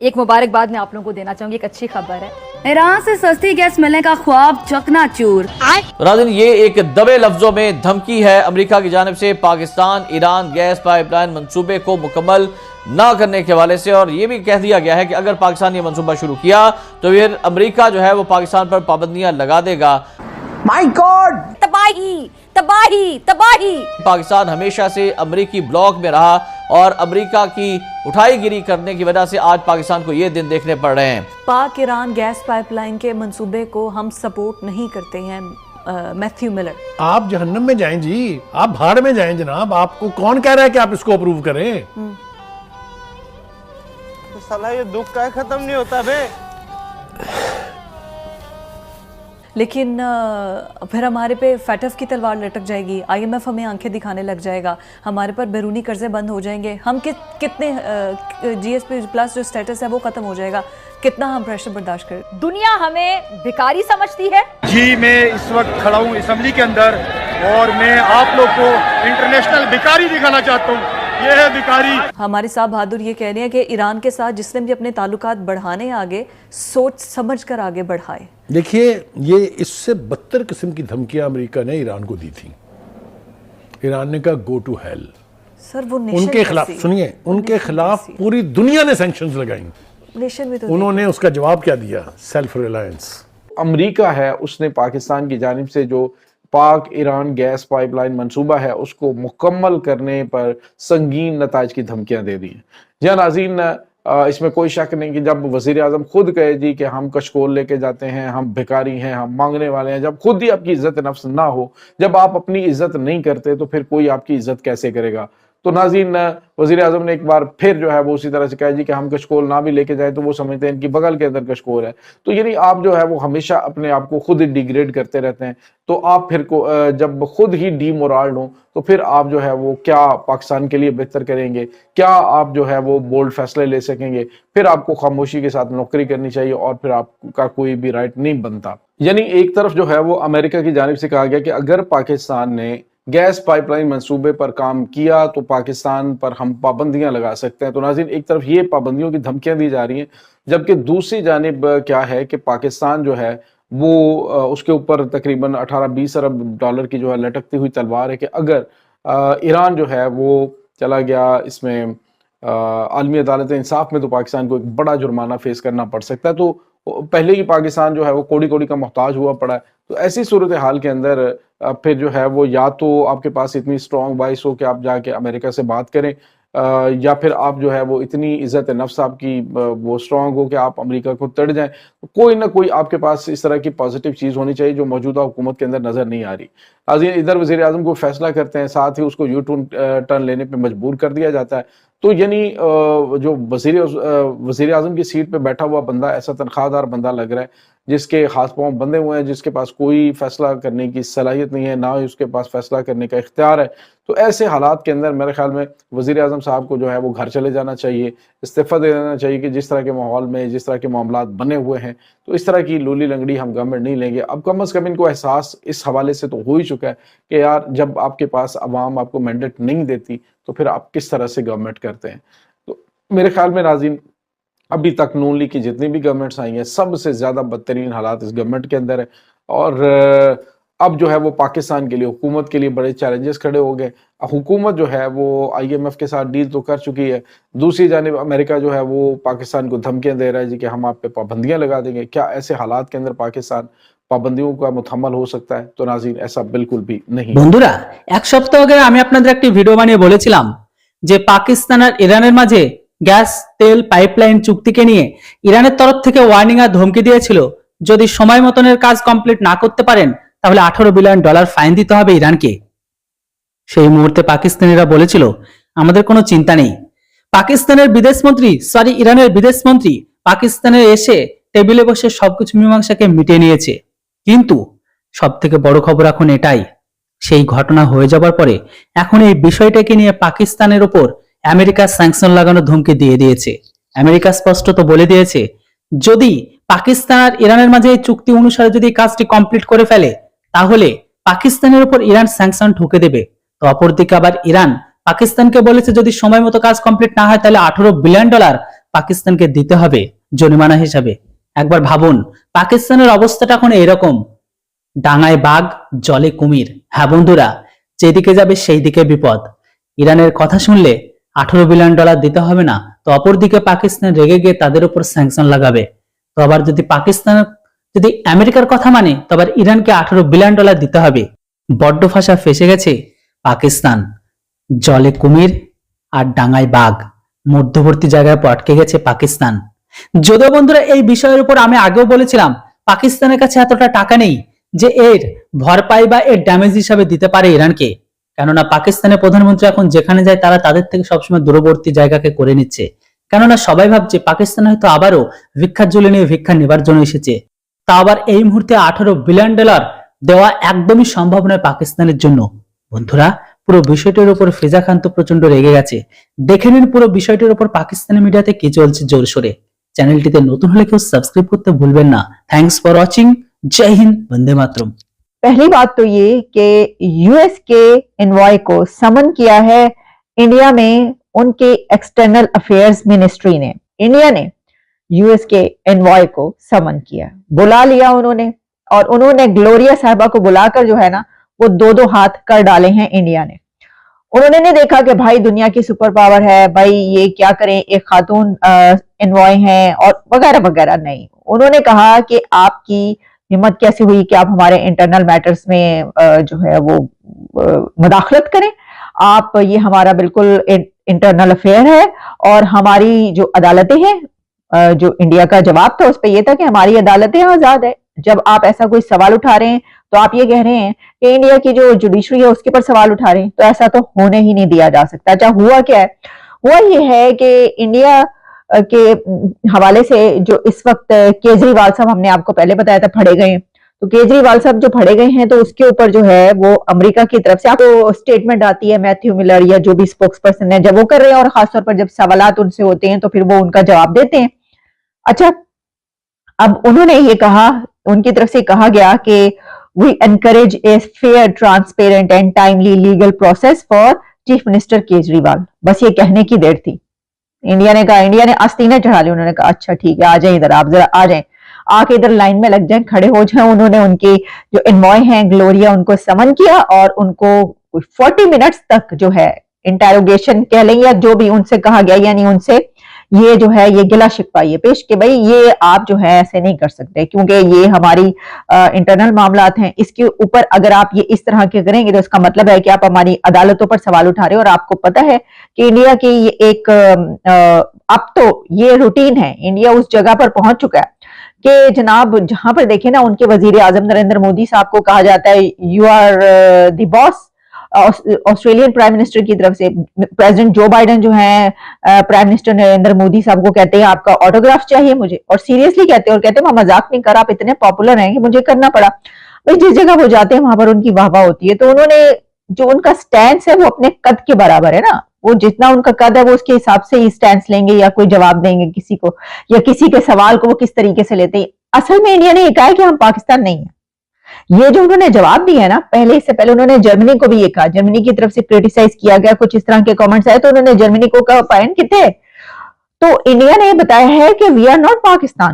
एक मुबारकबाद मैं आप लोगों को देना चाहूंगी, एक अच्छी खबर है, ईरान से सस्ती गैस मिलने का ख्वाब चकनाचूर। नाज़रीन, ये एक दबे लफ्जों में धमकी है अमेरिका की जानिब से पाकिस्तान ईरान गैस पाइपलाइन मंसूबे को मुकम्मल ना करने के हवाले से, और ये भी कह दिया गया है कि अगर पाकिस्तान ये मंसूबा शुरू किया तो फिर अमेरिका जो है वो पाकिस्तान पर पाबंदियां लगा देगा। माय गॉड, तबाही तबाही तबाही। पाकिस्तान हमेशा से अमेरिकी ब्लॉक में रहा और अमेरिका की उठाईगिरी करने की वजह से आज पाकिस्तान को ये दिन देखने पड़ रहे हैं। पाक ईरान गैस पाइपलाइन के मंसूबे को हम सपोर्ट नहीं करते हैं। मैथ्यू मिलर, आप जहन्नम में जाएं जी, आप भाड़ में जाएं जनाब, आपको कौन कह रहा है कि आप इसको अप्रूव करें? तो साला ये दुख का खत्म नहीं होता बे। लेकिन फिर हमारे पे फैटफ की तलवार लटक जाएगी, IMF हमें आंखें दिखाने लग जाएगा, हमारे पर बैरूनी कर्जे बंद हो जाएंगे, हम कितने GSP प्लस जो स्टेटस है वो खत्म हो जाएगा, कितना हम प्रेशर बर्दाश्त करें। दुनिया हमें भिखारी समझती है। जी, मैं इस वक्त खड़ा हूँ असेंबली के अंदर और मैं आप लोग को इंटरनेशनल भिखारी दिखाना चाहता हूँ। ये है भिखारी। हमारे साहब बहादुर ये कह रहे हैं कि ईरान के साथ जिसने भी अपने ताल्लुकात बढ़ाने आगे सोच समझ कर आगे बढ़ाए। देखिए, ये इससे बदतर किस्म की धमकियां अमेरिका ने ईरान को दी थी। ईरान ने कहा गो टू हेल। सर वो उनके खिलाफ, सुनिए, उनके खिलाफ पूरी दुनिया ने सैंक्शंस लगाई। नेशन में तो उन्होंने उसका जवाब क्या दिया? Self reliance. अमेरिका है उसने पाकिस्तान की जानिब से जो पाक ईरान गैस पाइपलाइन मंसूबा है उसको मुकम्मल करने पर संगीन नताज की धमकियां दे दी हैं। जी नाज़रीन, इसमें कोई शक नहीं कि जब वज़ीर आज़म खुद कहे जी कि हम कशकोल लेके जाते हैं, हम भिखारी हैं, हम मांगने वाले हैं, जब खुद ही आपकी इज्जत नफ्स ना हो, जब आप अपनी इज्जत नहीं करते तो फिर कोई आपकी इज्जत कैसे करेगा? तो नाज़रीन, वज़ीर आज़म ने एक बार फिर जो है वो उसी तरह से कहा जी कि हम कशकोल ना भी लेके जाए तो वो समझते हैं इनकी बगल के अंदर कशकोल है। तो यानी आप जो है वो हमेशा अपने आप को खुद ही डिग्रेड करते रहते हैं। तो आप फिर को जब खुद ही डीमोरल्ड हो तो फिर आप जो है वो क्या पाकिस्तान के लिए बेहतर करेंगे? क्या आप जो है वो बोल्ड फैसले ले सकेंगे? फिर आपको खामोशी के साथ नौकरी करनी चाहिए और फिर आपका कोई भी राइट नहीं बनता। यानी एक तरफ जो है वो अमेरिका की जानिब से कहा गया कि अगर पाकिस्तान ने गैस पाइपलाइन मंसूबे पर काम किया तो पाकिस्तान पर हम पाबंदियां लगा सकते हैं। तो नाज़रीन, एक तरफ ये पाबंदियों की धमकियां दी जा रही हैं, जबकि दूसरी जानिब क्या है कि पाकिस्तान जो है वो उसके ऊपर तकरीबन 18-20 अरब डॉलर की जो है लटकती हुई तलवार है कि अगर ईरान जो है वो चला गया इसमें आलमी अदालत इंसाफ में तो पाकिस्तान को एक बड़ा जुर्माना फेस करना पड़ सकता है। तो पहले ही पाकिस्तान जो है वो कोड़ी कोड़ी का मोहताज हुआ पड़ा है। तो ऐसी सूरत हाल के अंदर फिर जो है वो या तो आपके पास इतनी स्ट्रॉन्ग वॉइस हो कि आप जाके अमेरिका से बात करें, या फिर आप जो है वो इतनी इज्जत नफ्स आपकी वो स्ट्रॉन्ग हो कि आप अमेरिका को तड़ जाएं। कोई ना कोई आपके पास इस तरह की पॉजिटिव चीज़ होनी चाहिए जो मौजूदा हुकूमत के अंदर नज़र नहीं आ रही। नाज़रीन, इधर वज़ीर आज़म को फैसला करते हैं, साथ ही उसको टर्न लेने पर मजबूर कर दिया जाता है। तो यानी जो वज़ीर आज़म की सीट पे बैठा हुआ बंदा ऐसा तनख्वाहदार बंदा लग रहा है जिसके हाथ पांव बंधे हुए हैं, जिसके पास कोई फैसला करने की सलाहियत नहीं है, ना ही उसके पास फैसला करने का इख्तियार है। तो ऐसे हालात के अंदर मेरे ख्याल में वज़ीर आज़म साहब को जो है वो घर चले जाना चाहिए, इस्तीफ़ा दे देना चाहिए कि जिस तरह के माहौल में जिस तरह के मामलात बने हुए हैं तो इस तरह की लूली लंगड़ी हम गवर्नमेंट नहीं लेंगे। अब कम अज़ कम इनको एहसास इस हवाले से तो हो ही चुका है कि यार जब आपके पास अवाम आपको मैंडेट नहीं देती तो फिर आप किस तरह से गवर्नमेंट करते हैं। तो मेरे ख्याल में नाज़रीन, अभी तक नून लीग की जितनी भी गवर्नमेंट्स आई हैं सबसे ज़्यादा बदतरीन हालात इस गवर्नमेंट के अंदर है। और अब जो है वो पाकिस्तान के लिए, हुकूमत के लिए बड़े चैलेंजेस खड़े हो गए। हुकूमत जो है वो IMF के साथ डील तो कर चुकी है, दूसरी जानिब अमेरिका जो है वो पाकिस्तान को धमकियां दे रहा है जी कि हम आप पे पाबंदियां लगा देंगे। क्या ऐसे हालात के अंदर पाकिस्तान পাবন্দিও का मुतहम्मल हो सकता है? तो नाज़रीन, ऐसा बिल्कुल भी नहीं। বন্ধুরা, এক সপ্তাহ আগে আমি আপনাদের একটি ভিডিও বানিয়ে বলেছিলাম যে পাকিস্তান আর ইরানের মাঝে গ্যাস তেল পাইপলাইন চুক্তিকে নিয়ে ইরানের তরফ থেকে ওয়ার্নিং আর ধমকি দিয়েছিল যদি সময় মতনের কাজ কমপ্লিট না করতে পারেন তাহলে $18 বিলিয়ন ফাইন দিতে হবে ইরানকে। সেই মুহূর্তে পাকিস্তানিরা বলেছিল আমাদের কোনো চিন্তা নেই। পাকিস্তানের ইরানের বিদেশমন্ত্রী পাকিস্তানে এসে টেবিলে বসে সবকিছু মীমাংসাকে মিটিয়ে নিয়েছে। কিন্তু সবথেকে বড় খবর এখন এটাই, সেই ঘটনা হয়ে যাবার পরে এখন এই বিষয়টাকে নিয়ে পাকিস্তানের উপর আমেরিকা স্যাংশন লাগানোর ধমকি দিয়ে দিয়েছে। আমেরিকা স্পষ্টত বলে দিয়েছে যদি পাকিস্তান আর ইরানের মাঝে এই চুক্তি অনুসারে যদি কাজটি কমপ্লিট করে ফেলে তাহলে পাকিস্তানের উপর ইরান স্যাংশন ঠুকে দেবে। তো অপরদিকে আবার ইরান পাকিস্তানকে বলেছে যদি সময় মতো কাজ কমপ্লিট না হয় তাহলে $18 বিলিয়ন পাকিস্তানকে দিতে হবে জরিমানা হিসাবে। একবার ভাবুন পাকিস্তানের অবস্থাটা এখন এরকম, ডাঙায় বাঘ জলে কুমির। হ্যাঁ বন্ধুরা, যেদিকে যাবে সেই দিকে বিপদ। ইরানের কথা শুনলে $18 বিলিয়ন দিতে হবে না, তো অপরদিকে পাকিস্তান রেগে গিয়ে তাদের উপর স্যাংশন লাগাবে। তো আবার যদি পাকিস্তান যদি আমেরিকার কথা মানে, তো আবার ইরানকে $18 বিলিয়ন দিতে হবে। বড্ড ফাঁসা ফেসে গেছে পাকিস্তান, জলে কুমির আর ডাঙায় বাঘ, মধ্যবর্তী জায়গায় আটকে গেছে পাকিস্তান। যদিও বন্ধুরা এই বিষয়ের উপর আমি আগেও বলেছিলাম পাকিস্তানের কাছে এতটা টাকা নেই যে এর ভরপাই বা এর ড্যামেজ হিসাবে দিতে পারে ইরানকে, কেননা পাকিস্তানের প্রধানমন্ত্রী এখন যেখানে যায় তারা তাদের থেকে সবসময় দূরবর্তী জায়গাকে করে নিচ্ছে, কেননা সবাই ভাবছে পাকিস্তান হয়তো আবারও ভিক্ষার ঝুলি নিয়ে ভিক্ষা নেবার জন্য এসেছে। তা আবার এই মুহূর্তে $18 বিলিয়ন দেওয়া একদমই সম্ভব নয় পাকিস্তানের জন্য। বন্ধুরা, পুরো বিষয়টির উপর ফিজা খান তো প্রচন্ড রেগে গেছে। দেখে নিন পুরো বিষয়টির উপর পাকিস্তানি মিডিয়াতে কি চলছে জোরসোরে। চ্যানেলটিতে নতুন হলে কেউ সাবস্ক্রাইব করতে ভুলবেন না। Thanks for watching. जय हिंद, वंदे मातरम। पहली बात तो ये कि यूएस के एनवॉय को समन किया है इंडिया में उनके एक्सटर्नल अफेयर्स मिनिस्ट्री ने। इंडिया ने यूएस के एनवॉय को समन किया, बुला लिया उन्होंने, और उन्होंने ग्लोरिया साहिबा को बुलाकर जो है ना वो 2-2 हाथ कर डाले हैं इंडिया ने। उन्होंने नहीं देखा कि भाई दुनिया की सुपर पावर है, भाई ये क्या करें, एक खातून एनवॉय हैं और वगैरह वगैरह। नहीं, उन्होंने कहा कि आपकी हिम्मत कैसे हुई कि आप हमारे इंटरनल मैटर्स में जो है वो मुदाखलत करें। आप, ये हमारा बिल्कुल इंटरनल अफेयर है, और हमारी जो अदालतें हैं, जो इंडिया का जवाब था उस पर यह था कि हमारी अदालतें आजाद है। जब आप ऐसा कोई सवाल उठा रहे हैं तो आप ये कह रहे हैं कि इंडिया की जो जुडिशरी है उसके पर सवाल उठा रहे हैं, तो ऐसा तो होने ही नहीं दिया जा सकता। अच्छा, हुआ क्या है? हुआ ये है कि इंडिया के हवाले से जो इस वक्त केजरीवाल साहब, हमने आपको पहले बताया था, फड़े गए हैं। तो केजरीवाल साहब जो फड़े गए हैं, तो उसके ऊपर जो है वो अमेरिका की तरफ से आपको स्टेटमेंट आती है, मैथ्यू मिलर या जो भी स्पोक्स पर्सन है, जब वो कर रहे हैं, और खासतौर पर जब सवालात उनसे होते हैं तो फिर वो उनका जवाब देते हैं। अच्छा, अब उन्होंने ये कहा, उनकी तरफ से कहा गया कि we encourage a fair, transparent and timely legal process for chief minister Kejriwal. बस ये कहने की देर थी। इंडिया ने कहा, इंडिया ने आस्तीनें चढ़ा ली। उन्होंने कहा अच्छा ठीक है, आ जाए इधर, आप जरा आ जाए, आके इधर लाइन में लग जाए, खड़े हो जाए। उन्होंने उनके जो एनवॉय हैं ग्लोरिया, उनको समन किया और उनको 40 मिनट्स तक जो है इंटेरोगेशन कह लें या जो भी उनसे कहा गया, यानी उनसे ये जो है ये गिला शिकवा ये पेश कि भाई ये आप जो है ऐसे नहीं कर सकते, क्योंकि ये हमारी इंटरनल मामलात हैं। इसके ऊपर अगर आप ये इस तरह के करेंगे तो इसका मतलब है कि आप हमारी अदालतों पर सवाल उठा रहे हो। और आपको पता है कि इंडिया की ये एक अब तो ये रूटीन है, इंडिया उस जगह पर पहुंच चुका है कि जनाब जहां पर देखे ना उनके वजीर आजम नरेंद्र मोदी साहब को कहा जाता है you are the boss. Australian prime minister की तरफ से प्रेसिडेंट जो बाइडेन जो है प्राइम मिनिस्टर नरेंद्र मोदी साहब को कहते हैं आपका ऑटोग्राफ चाहिए मुझे, और सीरियसली कहते हैं, और कहते हैं मैं मजाक नहीं कर रहा, आप इतने पॉपुलर हैं कि मुझे करना पड़ा। भाई जिस जगह वो जाते हैं वहां पर उनकी वाहवाह होती है। तो उन्होंने जो उनका स्टैंड है वो अपने कद के बराबर है ना, वो जितना उनका कद है वो उसके हिसाब से ही स्टैंड लेंगे या कोई जवाब देंगे किसी को, या किसी के सवाल को वो किस तरीके से लेते हैं। असल में इंडिया ने ये कहा है कि हम पाकिस्तान नहीं है। ये जो उन्होंने जवाब दिया है ना, पहले इससे पहले उन्होंने जर्मनी को भी ये कहा, जर्मनी की तरफ से क्रिटिसाइज किया गया, कुछ इस तरह के कमेंट्स आए तो उन्होंने जर्मनी को कहा फाइन कितने। तो इंडिया ने बताया है कि वी आर नॉट पाकिस्तान,